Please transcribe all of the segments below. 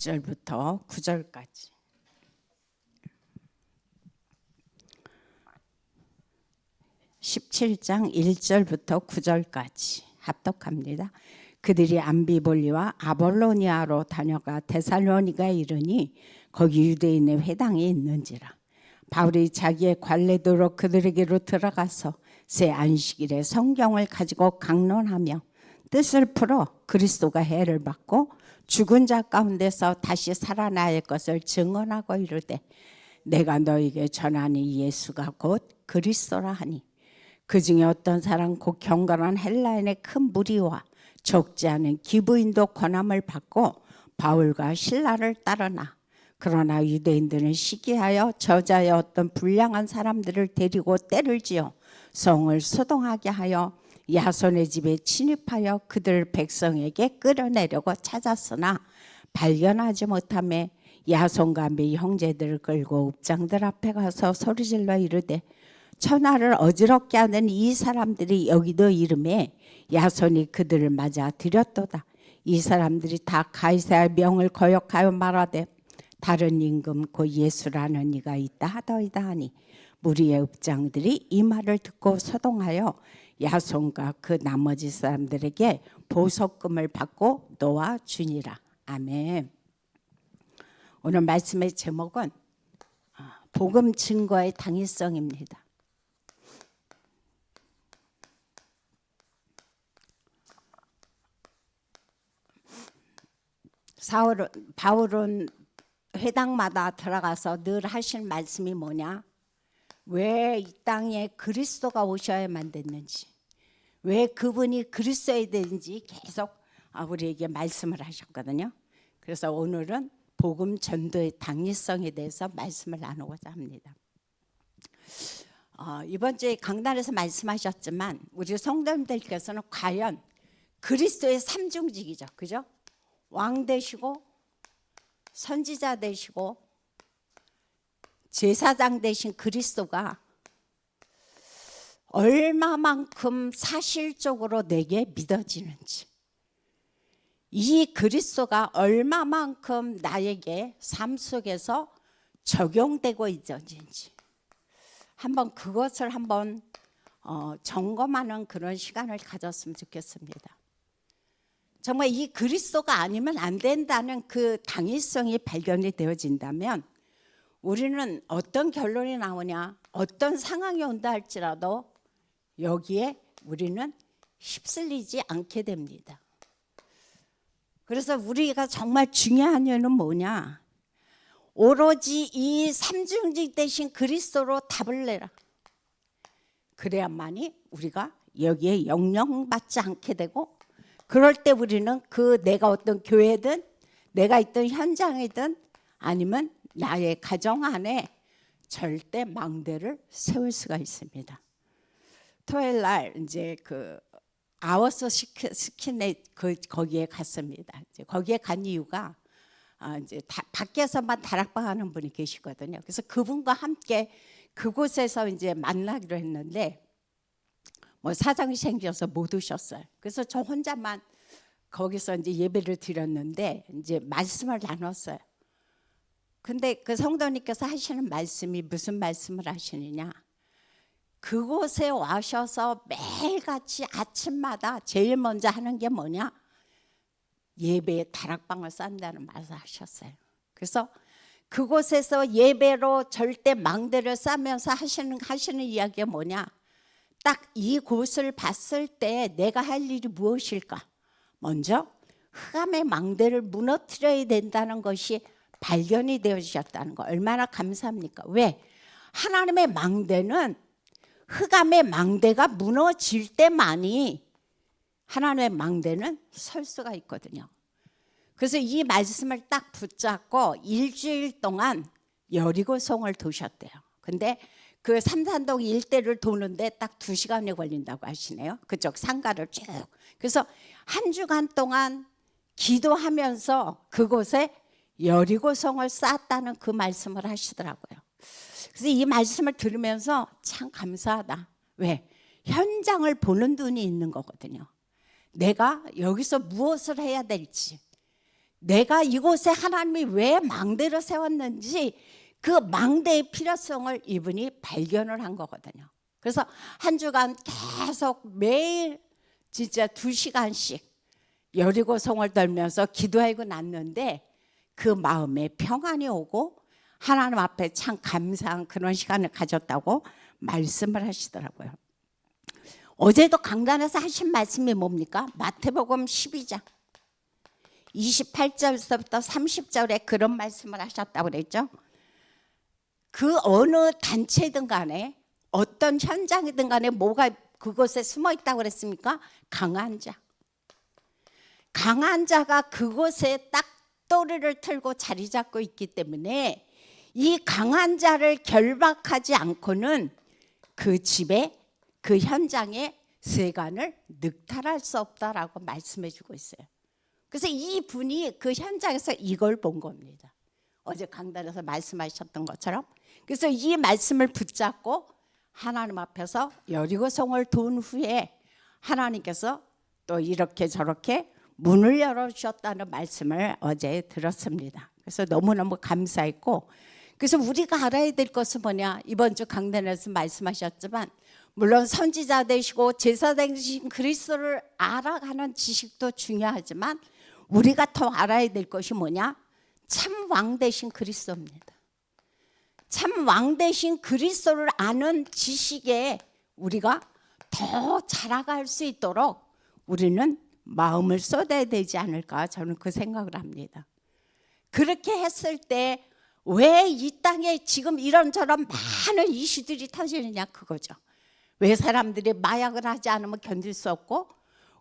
1절부터 9절까지. (17장) 1절부터 9절까지 합독합니다. 그들이 암비볼리와 아볼로니아로 다녀가 데살로니가에 이르니 거기 유대인의 회당이 있는지라. 바울이 자기의 관례대로 그들에게로 들어가서 새 안식일에 성경을 가지고 강론하며 뜻을 풀어 그리스도가 해를 받고 죽은 자 가운데서 다시 살아날 것을 증언하고 이르되, 내가 너에게 전하니 예수가 곧 그리스도라 하니, 그 중에 어떤 사람 곧 경건한 헬라인의 큰 무리와 적지 않은 기부인도 권함을 받고 바울과 실라를 따르나, 그러나 유대인들은 시기하여 저자의 어떤 불량한 사람들을 데리고 때를 지어 성을 소동하게 하여 야손의 집에 침입하여 그들 백성에게 끌어내려고 찾았으나 발견하지 못하며 야손과 미 형제들을 끌고 읍장들 앞에 가서 소리질러 이르되, 천하를 어지럽게 하는 이 사람들이 여기도 이름에 야손이 그들을 맞아 들였도다. 이 사람들이 다 가이사의 명을 거역하여 말하되, 다른 임금 곧 예수라는 이가 있다 하더이다 하니, 무리의 읍장들이 이 말을 듣고 소동하여 야손과 그 나머지 사람들에게 보석금을 받고 놓아 주니라. 아멘. 오늘 말씀의 제목은 복음 증거의 당위성입니다. 바울은 회당마다 들어가서 늘 하신 말씀이 뭐냐? 왜 이 땅에 그리스도가 오셔야만 됐는지, 왜 그분이 그리스도여야 되는지 계속 우리에게 말씀을 하셨거든요. 그래서 오늘은 복음 전도의 당위성에 대해서 말씀을 나누고자 합니다. 이번 주에 강단에서 말씀하셨지만 우리 성도님들께서는 과연 그리스도의 삼중직이죠, 그죠? 왕 되시고 선지자 되시고 제사장 되신 그리스도가 얼마만큼 사실적으로 내게 믿어지는지, 이 그리스도가 얼마만큼 나에게 삶 속에서 적용되고 있는지 한번 그것을 한번 점검하는 그런 시간을 가졌으면 좋겠습니다. 정말 이 그리스도가 아니면 안 된다는 그 당위성이 발견이 되어진다면 우리는 어떤 결론이 나오냐, 어떤 상황이 온다 할지라도 여기에 우리는 휩쓸리지 않게 됩니다. 그래서 우리가 정말 중요한 이유는 뭐냐? 오로지 이 삼중직 되신 그리스도로 답을 내라. 그래야만이 우리가 여기에 영향받지 않게 되고, 그럴 때 우리는 내가 어떤 교회든 내가 있던 현장이든 아니면 나의 가정 안에 절대 망대를 세울 수가 있습니다. 토요일 날 이제 아워스 스킨에 거기에 갔습니다. 이제 거기에 간 이유가 이제 밖에서만 다락방 하는 분이 계시거든요. 그래서 그분과 함께 그곳에서 이제 만나기로 했는데 뭐 사정이 생겨서 못 오셨어요. 그래서 저 혼자만 거기서 이제 예배를 드렸는데 이제 말씀을 나눴어요. 근데 그 성도님께서 하시는 말씀이 무슨 말씀을 하시느냐? 그곳에 와셔서 매일같이 아침마다 제일 먼저 하는 게 뭐냐? 예배에 다락방을 싼다는 말을 하셨어요. 그래서 그곳에서 예배로 절대 망대를 싸면서 하시는 이야기가 뭐냐? 딱 이곳을 봤을 때 내가 할 일이 무엇일까? 먼저 흑암의 망대를 무너뜨려야 된다는 것이 발견이 되어주셨다는 거 얼마나 감사합니까? 왜? 하나님의 망대는 흑암의 망대가 무너질 때만이 하나님의 망대는 설 수가 있거든요. 그래서 이 말씀을 딱 붙잡고 일주일 동안 여리고성을 도셨대요. 근데 그 삼산동 일대를 도는데 딱 2시간이 걸린다고 하시네요. 그쪽 상가를 쭉. 그래서 한 주간 동안 기도하면서 그곳에 여리고성을 쌓았다는 그 말씀을 하시더라고요. 그래서 이 말씀을 들으면서 참 감사하다. 왜? 현장을 보는 눈이 있는 거거든요. 내가 여기서 무엇을 해야 될지, 내가 이곳에 하나님이 왜 망대를 세웠는지 그 망대의 필요성을 이분이 발견을 한 거거든요. 그래서 한 주간 계속 매일 진짜 2시간씩 여리고성을 돌면서 기도하고 났는데 그 마음에 평안이 오고 하나님 앞에 참 감사한 그런 시간을 가졌다고 말씀을 하시더라고요. 어제도 강단에서 하신 말씀이 뭡니까? 마태복음 12장 28절부터 30절에 그런 말씀을 하셨다고 그랬죠. 그 어느 단체든 간에 어떤 현장이든 간에 뭐가 그곳에 숨어 있다고 그랬습니까? 강한 자. 강한 자가 그곳에 딱 또리를 틀고 자리 잡고 있기 때문에 이 강한 자를 결박하지 않고는 그 집에 그 현장의 세간을 늑탈할 수 없다라고 말씀해 주고 있어요. 그래서 이 분이 그 현장에서 이걸 본 겁니다. 어제 강단에서 말씀하셨던 것처럼. 그래서 이 말씀을 붙잡고 하나님 앞에서 여리고성을 돈 후에 하나님께서 또 이렇게 저렇게 문을 열어주셨다는 말씀을 어제 들었습니다. 그래서 너무너무 감사했고, 그래서 우리가 알아야 될 것은 뭐냐, 이번 주 강단에서 말씀하셨지만 물론 선지자 되시고 제사 되신 그리스도를 알아가는 지식도 중요하지만 우리가 더 알아야 될 것이 뭐냐, 참 왕 되신 그리스도입니다. 참 왕 되신 그리스도를 아는 지식에 우리가 더 자라갈 수 있도록 우리는 마음을 쏟아야 되지 않을까, 저는 그 생각을 합니다. 그렇게 했을 때 왜 이 땅에 지금 이런저런 많은 이슈들이 터지느냐, 그거죠. 왜 사람들이 마약을 하지 않으면 견딜 수 없고,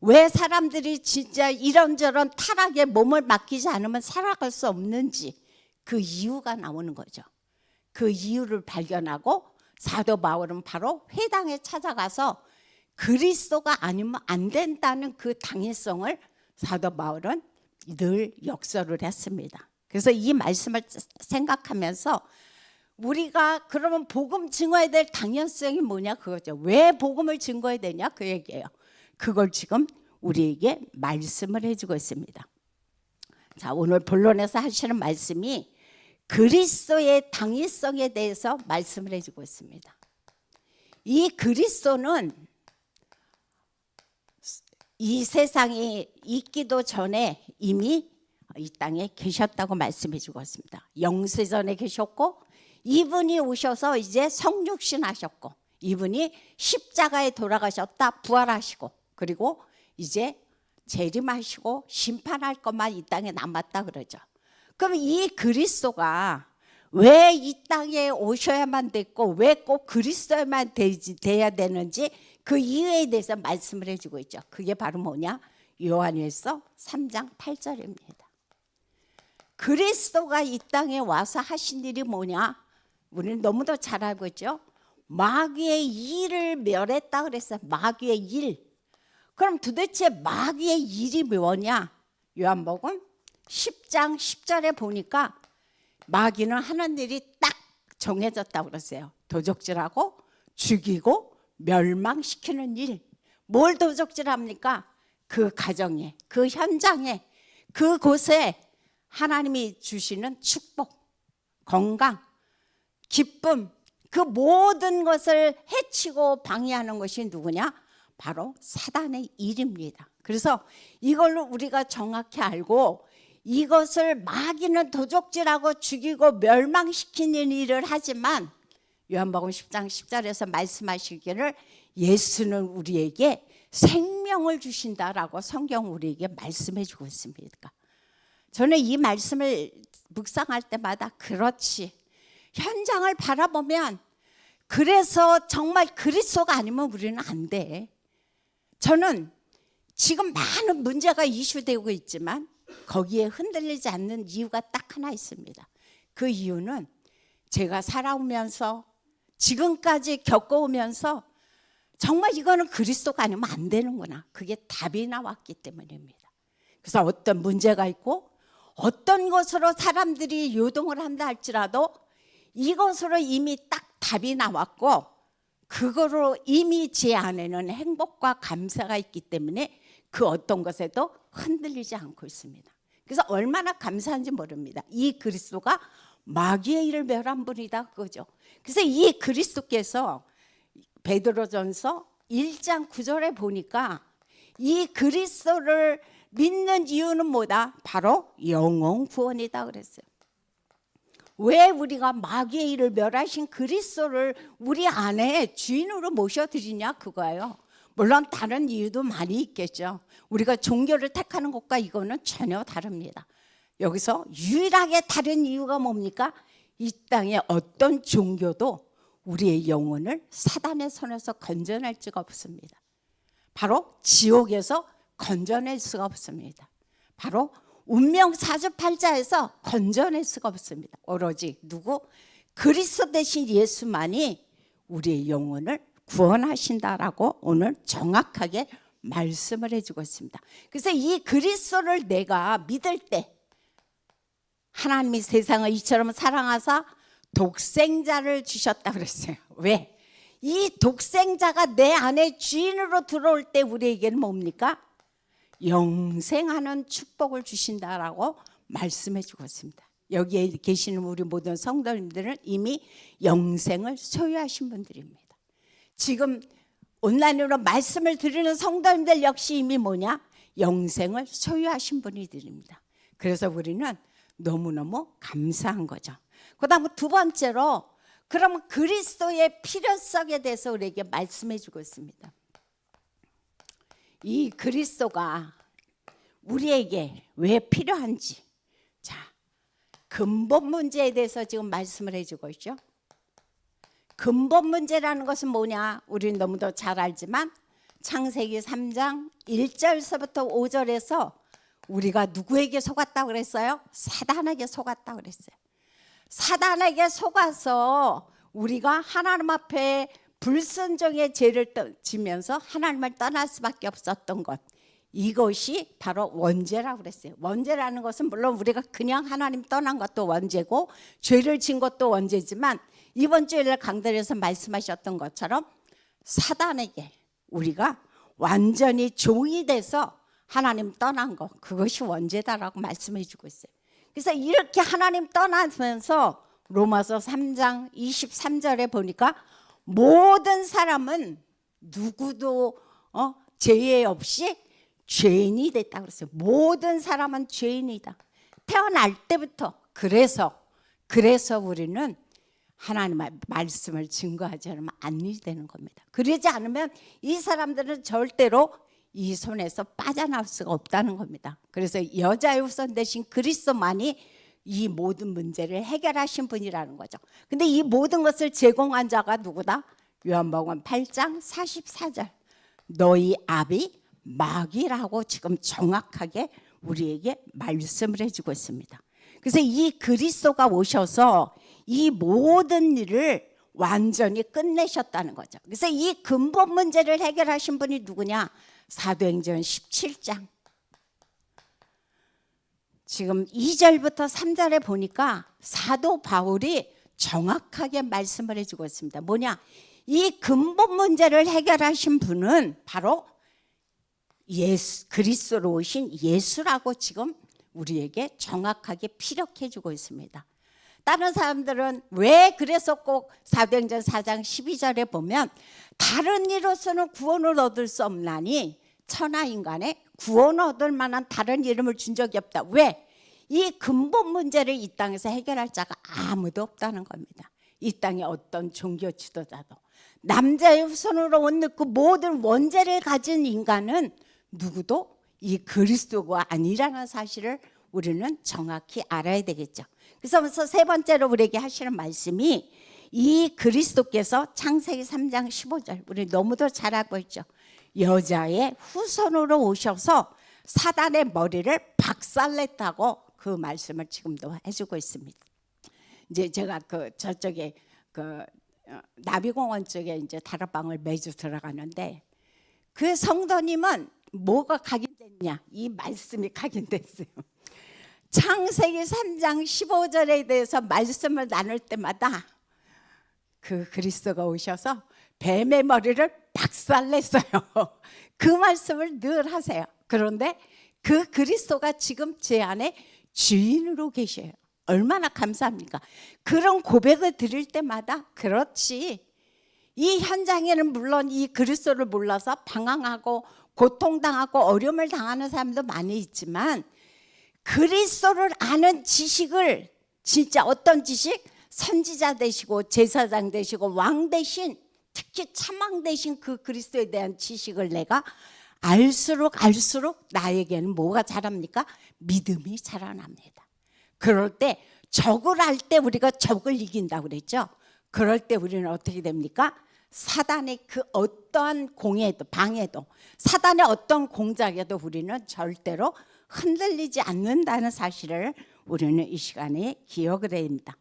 왜 사람들이 진짜 이런저런 타락에 몸을 맡기지 않으면 살아갈 수 없는지, 그 이유가 나오는 거죠. 그 이유를 발견하고 사도 바울은 바로 회당에 찾아가서 그리스도가 아니면 안 된다는 그 당위성을 사도 바울은 늘 역설을 했습니다. 그래서 이 말씀을 생각하면서 우리가 그러면 복음 증거해야 될 당연성이 뭐냐, 그거죠. 왜 복음을 증거해야 되냐, 그 얘기예요. 그걸 지금 우리에게 말씀을 해주고 있습니다. 자, 오늘 본론에서 하시는 말씀이 그리스도의 당위성에 대해서 말씀을 해주고 있습니다. 이 그리스도는 이 세상이 있기도 전에 이미 이 땅에 계셨다고 말씀해 주고 있습니다. 영세전에 계셨고, 이분이 오셔서 이제 성육신 하셨고, 이분이 십자가에 돌아가셨다 부활하시고, 그리고 이제 재림하시고 심판할 것만 이 땅에 남았다 그러죠. 그럼 이 그리스도가 왜 이 땅에 오셔야만 됐고 왜 꼭 그리스도만 돼야 되는지 그 이유에 대해서 말씀을 해주고 있죠. 그게 바로 뭐냐? 요한일서 3장 8절입니다. 그리스도가 이 땅에 와서 하신 일이 뭐냐? 우리는 너무도 잘 알고 있죠. 마귀의 일을 멸했다 그랬어요. 마귀의 일. 그럼 도대체 마귀의 일이 뭐냐? 요한복음 10장 10절에 보니까 마귀는 하는 일이 딱 정해졌다고 그랬어요. 도적질하고 죽이고 멸망시키는 일. 뭘 도적질합니까? 그 가정에, 그 현장에, 그곳에 하나님이 주시는 축복, 건강, 기쁨, 그 모든 것을 해치고 방해하는 것이 누구냐? 바로 사단의 일입니다. 그래서 이걸로 우리가 정확히 알고 이것을 마귀는 도적질하고 죽이고 멸망시키는 일을 하지만 요한복음 10장 10절에서 말씀하시기를 예수는 우리에게 생명을 주신다라고 성경 우리에게 말씀해 주고 있습니다. 저는 이 말씀을 묵상할 때마다 그렇지, 현장을 바라보면 그래서 정말 그리스도가 아니면 우리는 안 돼. 저는 지금 많은 문제가 이슈되고 있지만 거기에 흔들리지 않는 이유가 딱 하나 있습니다. 그 이유는 제가 살아오면서 지금까지 겪어오면서 정말 이거는 그리스도가 아니면 안 되는구나, 그게 답이 나왔기 때문입니다. 그래서 어떤 문제가 있고 어떤 것으로 사람들이 요동을 한다 할지라도 이것으로 이미 딱 답이 나왔고 그거로 이미 제 안에는 행복과 감사가 있기 때문에 그 어떤 것에도 흔들리지 않고 있습니다. 그래서 얼마나 감사한지 모릅니다. 이 그리스도가 마귀의 일을 멸한 분이다 그거죠. 그래서 이 그리스도께서 베드로전서 1장 9절에 보니까 이 그리스도를 믿는 이유는 뭐다? 바로 영혼 구원이다 그랬어요. 왜 우리가 마귀의 일을 멸하신 그리스도를 우리 안에 주인으로 모셔드리냐 그거예요. 물론 다른 이유도 많이 있겠죠. 우리가 종교를 택하는 것과 이거는 전혀 다릅니다. 여기서 유일하게 다른 이유가 뭡니까? 이 땅에 어떤 종교도 우리의 영혼을 사단의 손에서 건져낼 수가 없습니다. 바로 지옥에서 건져낼 수가 없습니다. 바로 운명 사주팔자에서 건져낼 수가 없습니다. 오로지 누구? 그리스도 대신 예수만이 우리의 영혼을 구원하신다라고 오늘 정확하게 말씀을 해주고 있습니다. 그래서 이 그리스도를 내가 믿을 때 하나님이 세상을 이처럼 사랑하사 독생자를 주셨다 그랬어요. 왜? 이 독생자가 내 안에 주인으로 들어올 때 우리에게는 뭡니까? 영생하는 축복을 주신다라고 말씀해 주고 있습니다. 여기에 계시는 우리 모든 성도님들은 이미 영생을 소유하신 분들입니다. 지금 온라인으로 말씀을 드리는 성도님들 역시 이미 뭐냐? 영생을 소유하신 분들입니다. 그래서 우리는 너무너무 감사한 거죠. 그 다음 두 번째로 그러면 그리스도의 필요성에 대해서 우리에게 말씀해 주고 있습니다. 이 그리스도가 우리에게 왜 필요한지, 자, 근본 문제에 대해서 지금 말씀을 해주고 있죠. 근본 문제라는 것은 뭐냐? 우리는 너무도 잘 알지만 창세기 3장 1절서부터 5절에서 우리가 누구에게 속았다고 그랬어요? 사단에게 속았다고 그랬어요. 사단에게 속아서 우리가 하나님 앞에 불순종의 죄를 지면서 하나님을 떠날 수밖에 없었던 것, 이것이 바로 원죄라고 그랬어요. 원죄라는 것은 물론 우리가 그냥 하나님 떠난 것도 원죄고 죄를 진 것도 원죄지만 이번 주일 강단에서 말씀하셨던 것처럼 사단에게 우리가 완전히 종이 돼서 하나님 떠난 것, 그것이 원죄다라고 말씀해 주고 있어요. 그래서 이렇게 하나님 떠나면서 로마서 3장 23절에 보니까 모든 사람은 누구도 죄 없이 죄인이 됐다고 그랬어요. 모든 사람은 죄인이다. 태어날 때부터. 그래서 우리는 하나님의 말씀을 증거하지 않으면 안 되는 겁니다. 그러지 않으면 이 사람들은 절대로 이 손에서 빠져나올 수가 없다는 겁니다. 그래서 여자의 후손 대신 그리스도만이 이 모든 문제를 해결하신 분이라는 거죠. 근데 이 모든 것을 제공한 자가 누구다? 요한복음 8장 44절. 너희 아비 마귀라고 지금 정확하게 우리에게 말씀을 해주고 있습니다. 그래서 이 그리스도가 오셔서 이 모든 일을 완전히 끝내셨다는 거죠. 그래서 이 근본 문제를 해결하신 분이 누구냐? 사도행전 17장 지금 2절부터 3절에 보니까 사도 바울이 정확하게 말씀을 해주고 있습니다. 뭐냐? 이 근본 문제를 해결하신 분은 바로 예수, 그리스도로 오신 예수라고 지금 우리에게 정확하게 피력해 주고 있습니다. 다른 사람들은 왜 그래서 꼭 사도행전 4장 12절에 보면 다른 이로서는 구원을 얻을 수 없나니 천하 인간에 구원 얻을 만한 다른 이름을 준 적이 없다. 왜? 이 근본 문제를 이 땅에서 해결할 자가 아무도 없다는 겁니다. 이 땅에 어떤 종교 지도자도 남자의 후손으로 옷 입고 모든 원죄를 가진 인간은 누구도 이 그리스도가 아니라는 사실을 우리는 정확히 알아야 되겠죠. 그래서 세 번째로 우리에게 하시는 말씀이 이 그리스도께서 창세기 3장 15절 우리 너무도 잘 알고 있죠. 여자의 후손으로 오셔서 사단의 머리를 박살냈다고 그 말씀을 지금도 해주고 있습니다. 이제 제가 저쪽에 나비공원 쪽에 이제 다락방을 매주 들어가는데 그 성도님은 뭐가 각인됐냐? 이 말씀이 각인됐어요. 창세기 3장 15절에 대해서 말씀을 나눌 때마다 그 그리스도가 오셔서 뱀의 머리를 박살냈어요. 그 말씀을 늘 하세요. 그런데 그 그리스도가 지금 제 안에 주인으로 계셔요. 얼마나 감사합니까? 그런 고백을 드릴 때마다 그렇지, 이 현장에는 물론 이 그리스도를 몰라서 방황하고 고통당하고 어려움을 당하는 사람도 많이 있지만, 그리스도를 아는 지식을, 진짜 어떤 지식? 선지자 되시고 제사장 되시고 왕 대신, 특히 참왕 대신 그 그리스도에 대한 지식을 내가 알수록 나에게는 뭐가 자랍니까? 믿음이 자라납니다. 그럴 때 적을 알 때 우리가 적을 이긴다고 그랬죠. 그럴 때 우리는 어떻게 됩니까? 사단의 그 어떠한 공해도, 방해도, 사단의 어떤 공작에도 우리는 절대로 흔들리지 않는다는 사실을 우리는 이 시간에 기억을 해야 됩니다.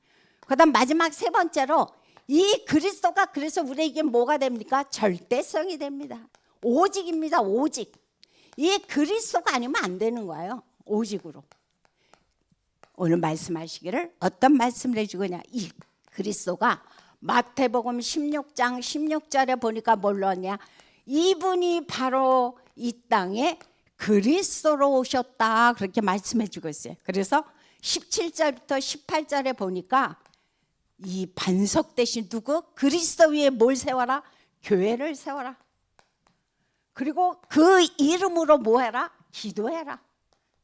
그 다음 마지막 세 번째로, 이 그리스도가 그래서 우리에게 뭐가 됩니까? 절대성이 됩니다. 오직입니다. 오직. 이 그리스도가 아니면 안 되는 거예요. 오직으로. 오늘 말씀하시기를 어떤 말씀을 해주거냐, 이 그리스도가 마태복음 16장 16절에 보니까 뭘로 하냐, 이분이 바로 이 땅에 그리스도로 오셨다, 그렇게 말씀해 주고 있어요. 그래서 17절부터 18절에 보니까 이 반석 대신 누구? 그리스도 위에 뭘 세워라? 교회를 세워라. 그리고 그 이름으로 뭐 해라? 기도해라.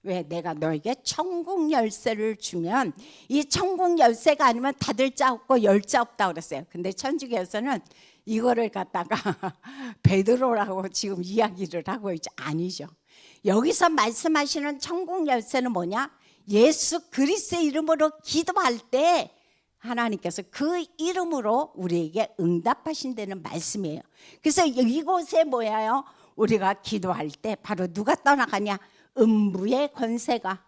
왜? 내가 너에게 천국 열쇠를 주면, 이 천국 열쇠가 아니면 닫을 자 없고 열 자 없다고 그랬어요. 근데 천주교에서는 이거를 갖다가 베드로라고 지금 이야기를 하고 있죠. 아니죠. 여기서 말씀하시는 천국 열쇠는 뭐냐? 예수 그리스도의 이름으로 기도할 때 하나님께서 그 이름으로 우리에게 응답하신다는 말씀이에요. 그래서 이곳에 뭐예요? 우리가 기도할 때 바로 누가 떠나가냐? 음부의 권세가,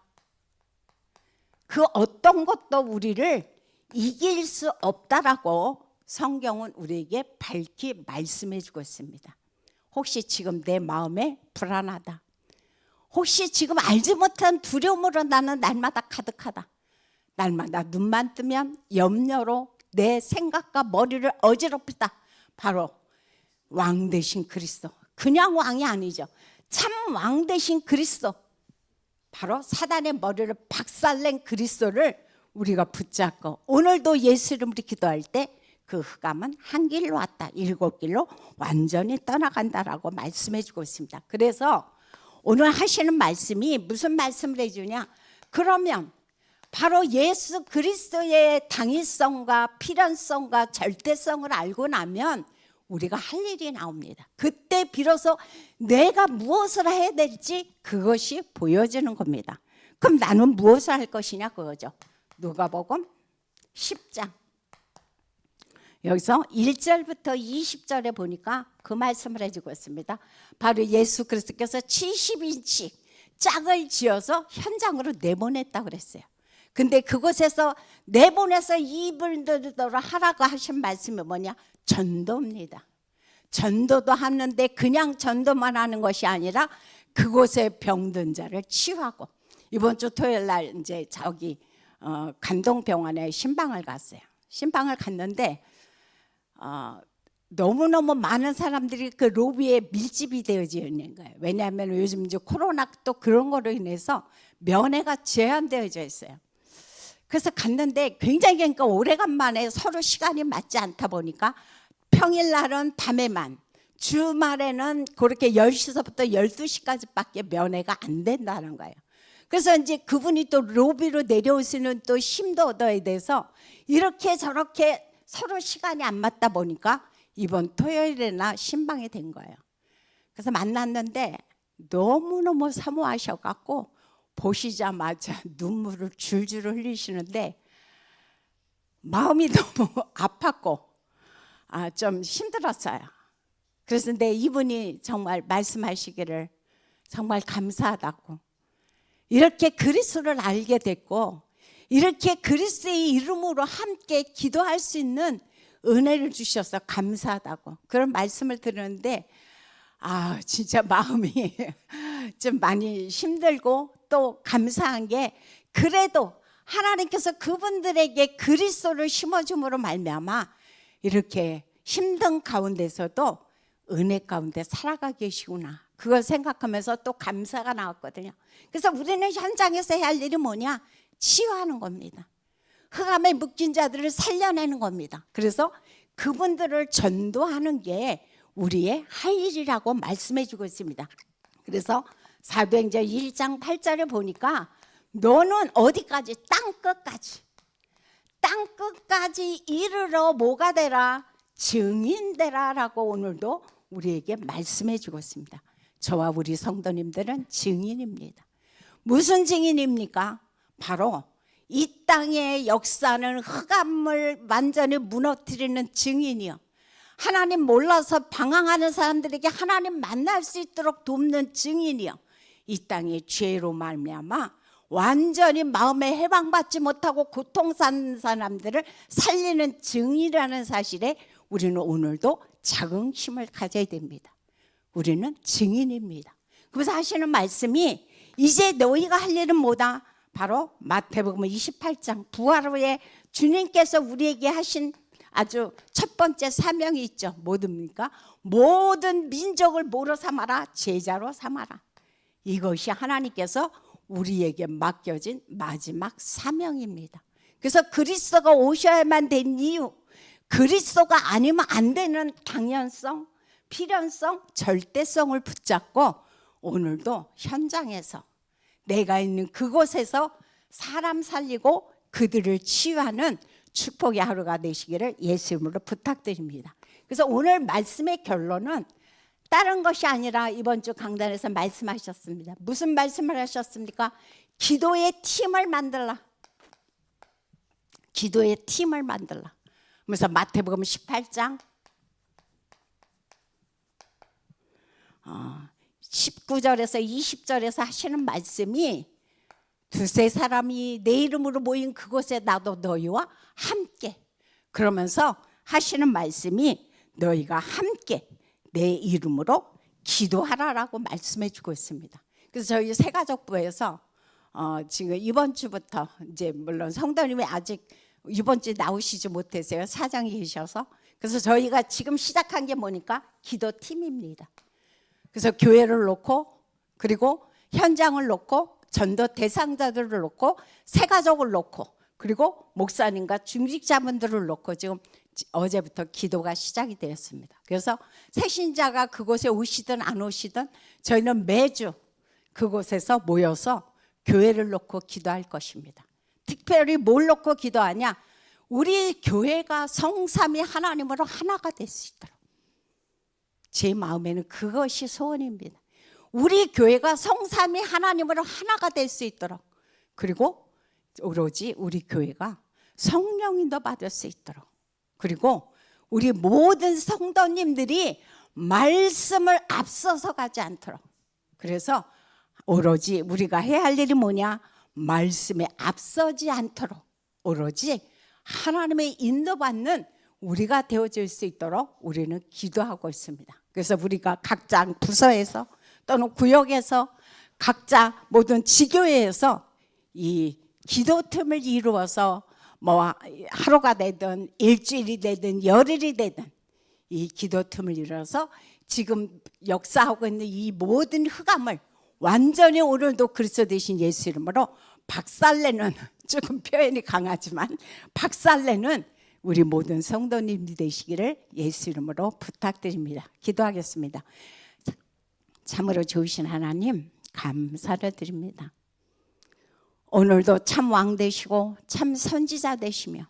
그 어떤 것도 우리를 이길 수 없다라고 성경은 우리에게 밝히 말씀해 주고 있습니다. 혹시 지금 내 마음에 불안하다, 혹시 지금 알지 못한 두려움으로 나는 날마다 가득하다, 날마다 눈만 뜨면 염려로 내 생각과 머리를 어지럽히다, 바로 왕 되신 그리스도, 그냥 왕이 아니죠, 참 왕 되신 그리스도, 바로 사단의 머리를 박살낸 그리스도를 우리가 붙잡고, 오늘도 예수 이름으로 기도할 때 그 흑암은 한 길로 왔다, 일곱 길로 완전히 떠나간다라고 말씀해 주고 있습니다. 그래서 오늘 하시는 말씀이 무슨 말씀을 해주냐, 그러면 바로 예수 그리스도의 당위성과 필연성과 절대성을 알고 나면 우리가 할 일이 나옵니다. 그때 비로소 내가 무엇을 해야 될지 그것이 보여지는 겁니다. 그럼 나는 무엇을 할 것이냐, 그거죠. 누가복음 10장 여기서 1절부터 20절에 보니까 그 말씀을 해주고 있습니다. 바로 예수 그리스도께서 70인치 짝을 지어서 현장으로 내보냈다고 그랬어요. 근데 그곳에서 내보내서 이분들로 하라고 하신 말씀이 뭐냐? 전도입니다. 전도도 하는데 그냥 전도만 하는 것이 아니라 그곳에 병든 자를 치유하고, 이번 주 토요일 날 이제 저기 간동병원에 신방을 갔어요. 신방을 갔는데 너무너무 많은 사람들이 그 로비에 밀집이 되어져 있는 거예요. 왜냐하면 요즘 이제 코로나 또 그런 거로 인해서 면회가 제한되어져 있어요. 그래서 갔는데 굉장히, 그러니까 오래간만에 서로 시간이 맞지 않다 보니까 평일날은 밤에만, 주말에는 그렇게 10시서부터 12시까지밖에 면회가 안 된다는 거예요. 그래서 이제 그분이 또 로비로 내려오시는 또 힘도 얻어야 돼서 이렇게 저렇게 서로 시간이 안 맞다 보니까 이번 토요일에나 신방이 된 거예요. 그래서 만났는데 너무너무 사모하셔갖고 보시자마자 눈물을 줄줄 흘리시는데 마음이 너무 아팠고 좀 힘들었어요. 그래서 이분이 정말 말씀하시기를 정말 감사하다고, 이렇게 그리스도를 알게 됐고 이렇게 그리스도의 이름으로 함께 기도할 수 있는 은혜를 주셔서 감사하다고 그런 말씀을 들었는데, 진짜 마음이 좀 많이 힘들고 또 감사한 게, 그래도 하나님께서 그분들에게 그리스도를 심어줌으로 말미암아 이렇게 힘든 가운데서도 은혜 가운데 살아가 계시구나, 그걸 생각하면서 또 감사가 나왔거든요. 그래서 우리는 현장에서 해야 할 일이 뭐냐? 치유하는 겁니다. 흑암에 묶인 자들을 살려내는 겁니다. 그래서 그분들을 전도하는 게 우리의 할 일이라고 말씀해 주고 있습니다. 그래서 사도행전 1장 8절에 보니까 너는 어디까지? 땅끝까지 이르러 뭐가 되라? 증인 되라 라고 오늘도 우리에게 말씀해 주고 있습니다. 저와 우리 성도님들은 증인입니다. 무슨 증인입니까? 바로 이 땅의 역사는 흑암을 완전히 무너뜨리는 증인이요, 하나님 몰라서 방황하는 사람들에게 하나님 만날 수 있도록 돕는 증인이요, 이 땅의 죄로 말미암아 완전히 마음에 해방받지 못하고 고통 사는 사람들을 살리는 증인이라는 사실에 우리는 오늘도 자긍심을 가져야 됩니다. 우리는 증인입니다. 그래서 하시는 말씀이 이제 너희가 할 일은 뭐다? 바로 마태복음 28장 부활 후에 주님께서 우리에게 하신 아주 첫 번째 사명이 있죠. 뭐입니까? 모든 민족을 뭐로 삼아라? 제자로 삼아라. 이것이 하나님께서 우리에게 맡겨진 마지막 사명입니다. 그래서 그리스도가 오셔야만 된 이유, 그리스도가 아니면 안 되는 당연성, 필연성, 절대성을 붙잡고 오늘도 현장에서 내가 있는 그곳에서 사람 살리고 그들을 치유하는 축복의 하루가 되시기를 예수 이름으로 부탁드립니다. 그래서 오늘 말씀의 결론은 다른 것이 아니라 이번 주 강단에서 말씀하셨습니다. 무슨 말씀을 하셨습니까? 기도의 팀을 만들라. 기도의 팀을 만들라. 그래서 마태복음 18장 19절에서 20절에서 하시는 말씀이 두세 사람이 내 이름으로 모인 그곳에 나도 너희와 함께, 그러면서 하시는 말씀이 너희가 함께 내 이름으로 기도하라라고 말씀해 주고 있습니다. 그래서 저희 새가족부에서 지금 이번 주부터 이제 물론 성도님이 아직 이번 주에 나오시지 못해서요, 사장이 계셔서. 그래서 저희가 지금 시작한 게 뭐니까 기도팀입니다. 그래서 교회를 놓고 그리고 현장을 놓고 전도 대상자들을 놓고 새가족을 놓고 그리고 목사님과 중직자분들을 놓고 지금 어제부터 기도가 시작이 되었습니다. 그래서 새신자가 그곳에 오시든 안 오시든 저희는 매주 그곳에서 모여서 교회를 놓고 기도할 것입니다. 특별히 뭘 놓고 기도하냐? 우리 교회가 성삼위 하나님으로 하나가 될 수 있도록. 제 마음에는 그것이 소원입니다. 우리 교회가 성삼위 하나님으로 하나가 될 수 있도록, 그리고 오로지 우리 교회가 성령인도 받을 수 있도록, 그리고 우리 모든 성도님들이 말씀을 앞서서 가지 않도록. 그래서 오로지 우리가 해야 할 일이 뭐냐? 말씀에 앞서지 않도록 오로지 하나님의 인도받는 우리가 되어질 수 있도록 우리는 기도하고 있습니다. 그래서 우리가 각자 부서에서 또는 구역에서 각자 모든 지교회에서 이 기도 틈을 이루어서 뭐 하루가 되든 일주일이 되든 열흘이 되든 이 기도 틈을 이루어서 지금 역사하고 있는 이 모든 흑암을 완전히 오늘도 그리스도 되신 예수 이름으로 박살내는, 조금 표현이 강하지만 박살내는 우리 모든 성도님이 되시기를 예수 이름으로 부탁드립니다. 기도하겠습니다. 참으로 좋으신 하나님, 감사를 드립니다. 오늘도 참 왕 되시고 참 선지자 되시며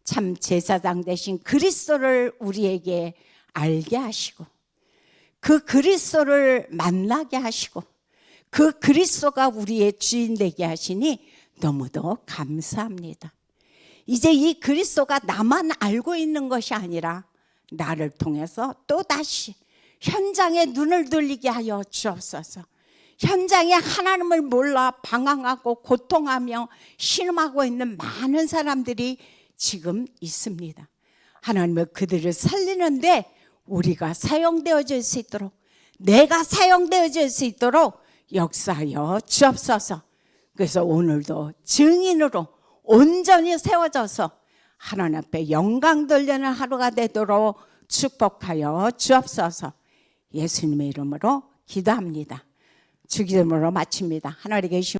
참 제사장 되신 그리스도를 우리에게 알게 하시고 그 그리스도를 만나게 하시고 그 그리스도가 우리의 주인 되게 하시니 너무도 감사합니다. 이제 이 그리스도가 나만 알고 있는 것이 아니라 나를 통해서 또다시 현장에 눈을 돌리게 하여 주옵소서. 현장에 하나님을 몰라 방황하고 고통하며 신음하고 있는 많은 사람들이 지금 있습니다. 하나님은 그들을 살리는데 우리가 사용되어질 수 있도록, 내가 사용되어질 수 있도록 역사하여 주옵소서. 그래서 오늘도 증인으로 온전히 세워져서 하나님 앞에 영광 돌리는 하루가 되도록 축복하여 주옵소서. 예수님의 이름으로 기도합니다. 주기도문으로 마칩니다. 하늘에 계신